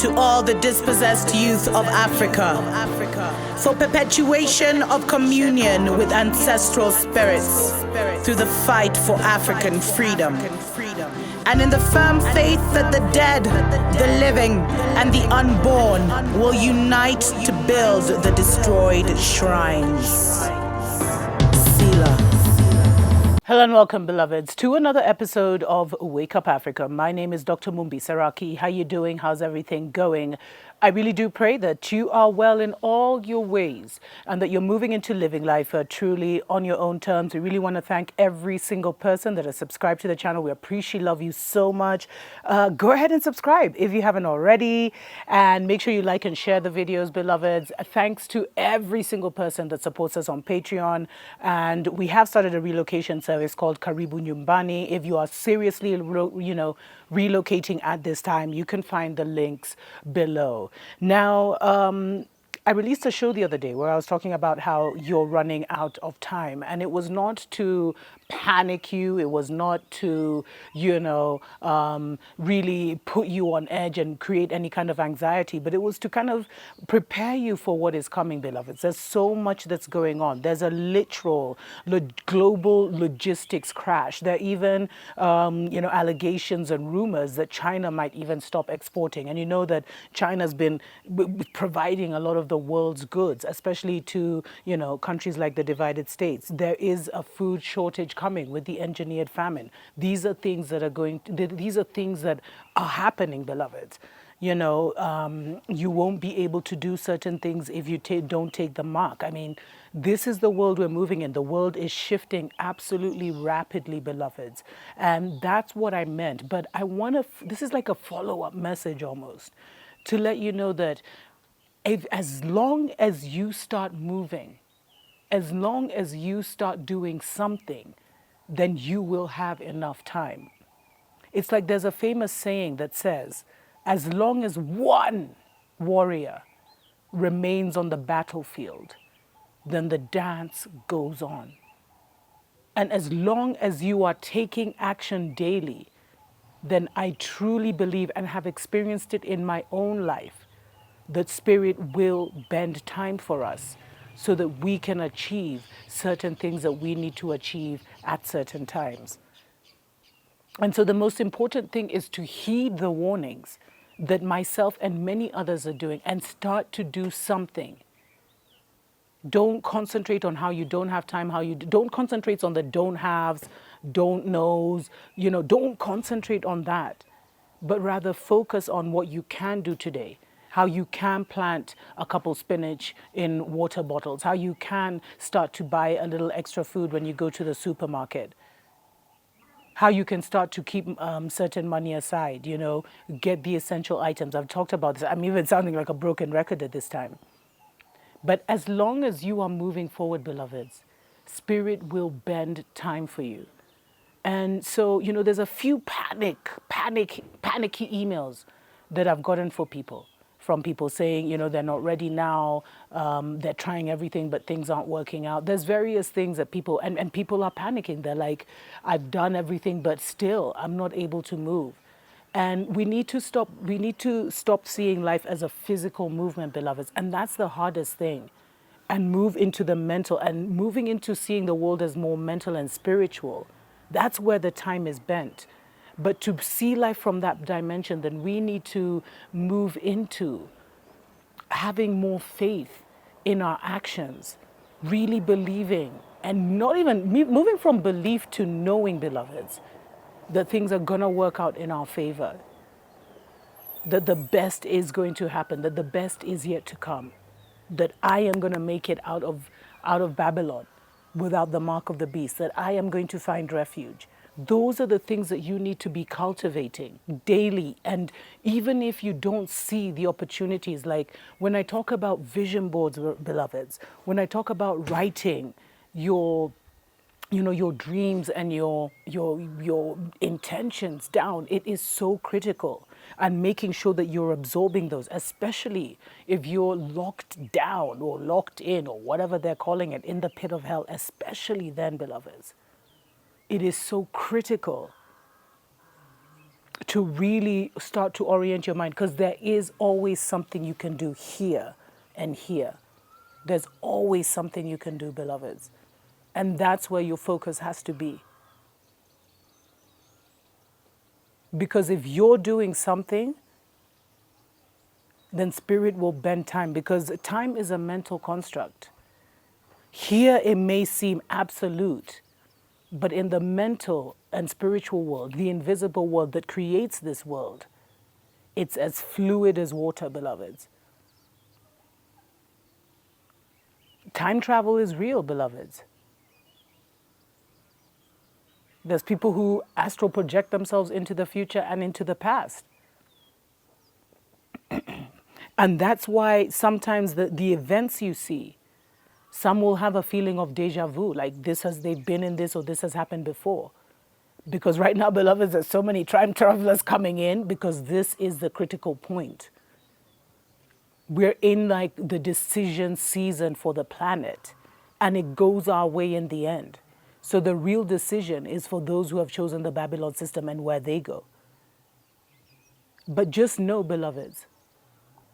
to all the dispossessed youth of Africa, for perpetuation of communion with ancestral spirits through the fight for African freedom, and in the firm faith that the dead, the living, and the unborn will unite to build the destroyed shrines. Selah. Hello and welcome, beloveds, to another episode of Wake Up Africa. My name is Dr. Mumbi Saraki. How you doing? How's everything going? I really do pray that you are well in all your ways and that you're moving into living life truly on your own terms. We really want to thank every single person that has subscribed to the channel. We appreciate, love you so much. Go ahead and subscribe if you haven't already, and make sure you like and share the videos, beloveds. Thanks to every single person that supports us on Patreon, and we have started a relocation service called Karibu Nyumbani. If you are seriously, relocating at this time, you can find the links below. Now, I released a show the other day where I was talking about how you're running out of time, and it was not to panic you. It was not to, really put you on edge and create any kind of anxiety, but it was to kind of prepare you for what is coming, beloveds. There's so much that's going on. There's a literal global logistics crash. There are even, allegations and rumors that China might even stop exporting. And you know that China's been providing a lot of the world's goods, especially to, countries like the divided states. There is a food shortage coming with the engineered famine. These are things that are happening, beloveds. You won't be able to do certain things if you don't take the mark. I mean, this is the world we're moving in. The world is shifting absolutely rapidly, beloveds. And that's what I meant. But this is like a follow-up message almost, to let you know that as long as you start moving, as long as you start doing something, then you will have enough time. It's like there's a famous saying that says, as long as one warrior remains on the battlefield, then the dance goes on. And as long as you are taking action daily, then I truly believe, and have experienced it in my own life, that Spirit will bend time for us so that we can achieve certain things that we need to achieve at certain times. And so the most important thing is to heed the warnings that myself and many others are doing and start to do something. Don't concentrate on how you don't have time, don't concentrate on the don't haves, don't knows, don't concentrate on that, but rather focus on what you can do today. How you can plant a couple spinach in water bottles, how you can start to buy a little extra food when you go to the supermarket, how you can start to keep certain money aside, get the essential items. I've talked about this. I'm even sounding like a broken record at this time. But as long as you are moving forward, beloveds, Spirit will bend time for you. And so, there's a few panicky emails that I've gotten from people saying, they're not ready now, they're trying everything, but things aren't working out. There's various things that people, and people are panicking. They're like, I've done everything, but still, I'm not able to move. And we need to stop seeing life as a physical movement, beloveds. And that's the hardest thing. And move into the mental, and moving into seeing the world as more mental and spiritual. That's where the time is bent. But to see life from that dimension, then we need to move into having more faith in our actions, really believing, and not even moving from belief to knowing, beloveds, that things are going to work out in our favor, that the best is going to happen, that the best is yet to come, that I am going to make it out of Babylon without the mark of the beast, that I am going to find refuge. Those are the things that you need to be cultivating daily. And even if you don't see the opportunities, like when I talk about vision boards, beloveds, when I talk about writing your dreams and your intentions down, it is so critical. And making sure that you're absorbing those, especially if you're locked down or locked in or whatever they're calling it in the pit of hell, especially then, beloveds. It is so critical to really start to orient your mind, because there is always something you can do here and here. There's always something you can do, beloveds. And that's where your focus has to be. Because if you're doing something, then spirit will bend time, because time is a mental construct. Here it may seem absolute, but in the mental and spiritual world, the invisible world that creates this world, it's as fluid as water, beloveds. Time travel is real, beloveds. There's people who astral project themselves into the future and into the past. And that's why sometimes the events you see, some will have a feeling of deja vu, like they've been in this, or this has happened before. Because right now, beloveds, there's so many time travelers coming in, because this is the critical point. We're in like the decision season for the planet, and it goes our way in the end. So the real decision is for those who have chosen the Babylon system and where they go. But just know, beloveds,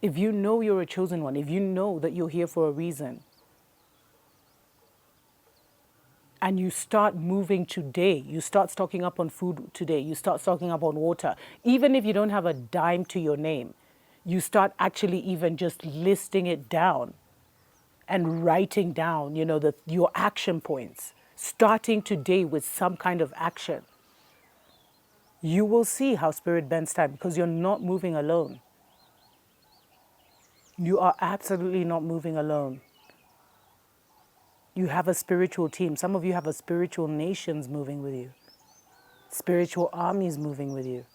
if you know you're a chosen one, if you know that you're here for a reason, and you start moving today, you start stocking up on food today, you start stocking up on water, even if you don't have a dime to your name, you start actually even just listing it down and writing down, your action points, starting today with some kind of action. You will see how spirit bends time, because you're not moving alone. You are absolutely not moving alone. You have a spiritual team. Some of you have a spiritual nations moving with you, spiritual armies moving with you,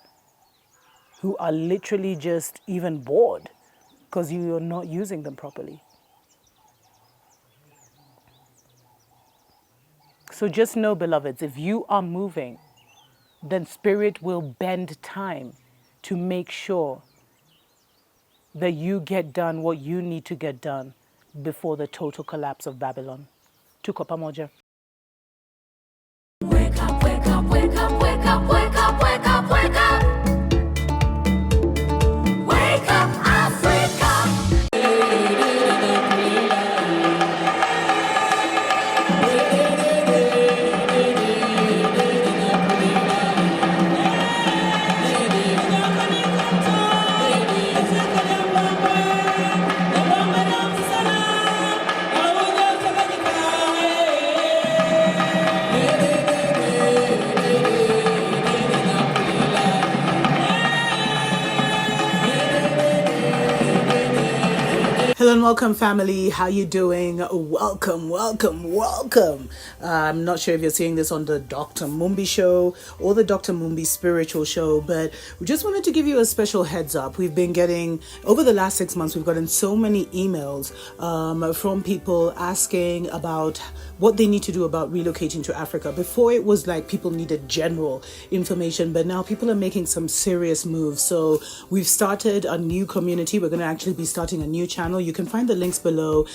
who are literally just even bored because you are not using them properly. So just know, beloveds, if you are moving, then spirit will bend time to make sure that you get done what you need to get done before the total collapse of Babylon. Tuko pamoja. Wake up, wake up, wake up, wake up, wake up, wake up, wake up. Wake up, Africa. Hello and welcome, family. How you doing? Welcome, welcome, welcome. I'm not sure if you're seeing this on the Dr. Mumbi show or the Dr. Mumbi spiritual show, but we just wanted to give you a special heads up. We've been getting, over the last 6 months, we've gotten so many emails from people asking about what they need to do about relocating to Africa. Before, it was like people needed general information, but now people are making some serious moves. So we've started a new community. We're going to actually be starting a new channel. You can find the links below.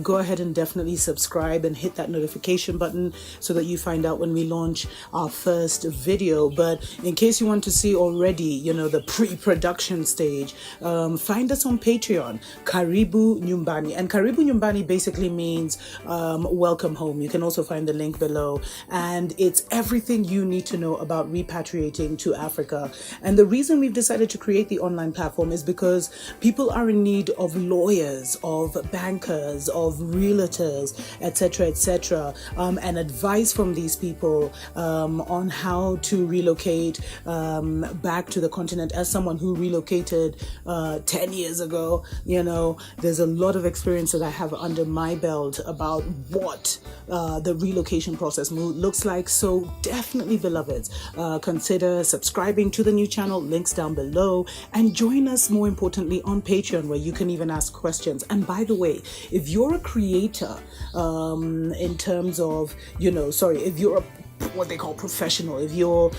Go ahead and definitely subscribe and hit that notification button so that you find out when we launch our first video. But in case you want to see already, the pre-production stage, find us on Patreon, Karibu Nyumbani. And Karibu Nyumbani basically means welcome home. You can also find the link below. And it's everything you need to know about repatriating to Africa. And the reason we've decided to create the online platform is because people are in need of lawyers, of bankers, of realtors, etc., and advice from these people on how to relocate back to the continent. As someone who relocated 10 years ago, there's a lot of experience that I have under my belt about what the relocation process looks like. So definitely, beloveds, consider subscribing to the new channel, links down below, and join us, more importantly, on Patreon, where you can even ask questions. And by the way, if you're a creator, in terms of, if you're a what they call professional, if you're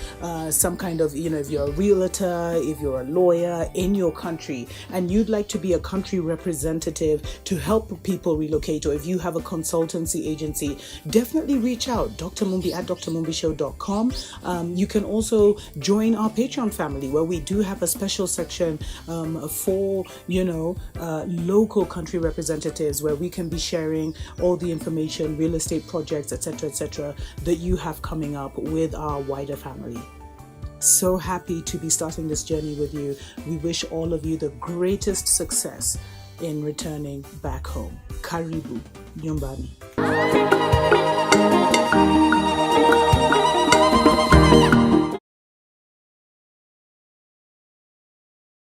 some kind of, if you're a realtor, if you're a lawyer in your country and you'd like to be a country representative to help people relocate, or if you have a consultancy agency, definitely reach out. Dr. Mumbi at drmumbishow.com. You can also join our Patreon family, where we do have a special section for, local country representatives, where we can be sharing all the information, real estate projects, etc., that you have coming up with our wider family. So happy to be starting this journey with you. We wish all of you the greatest success in returning back home. Karibu, Nyumbani.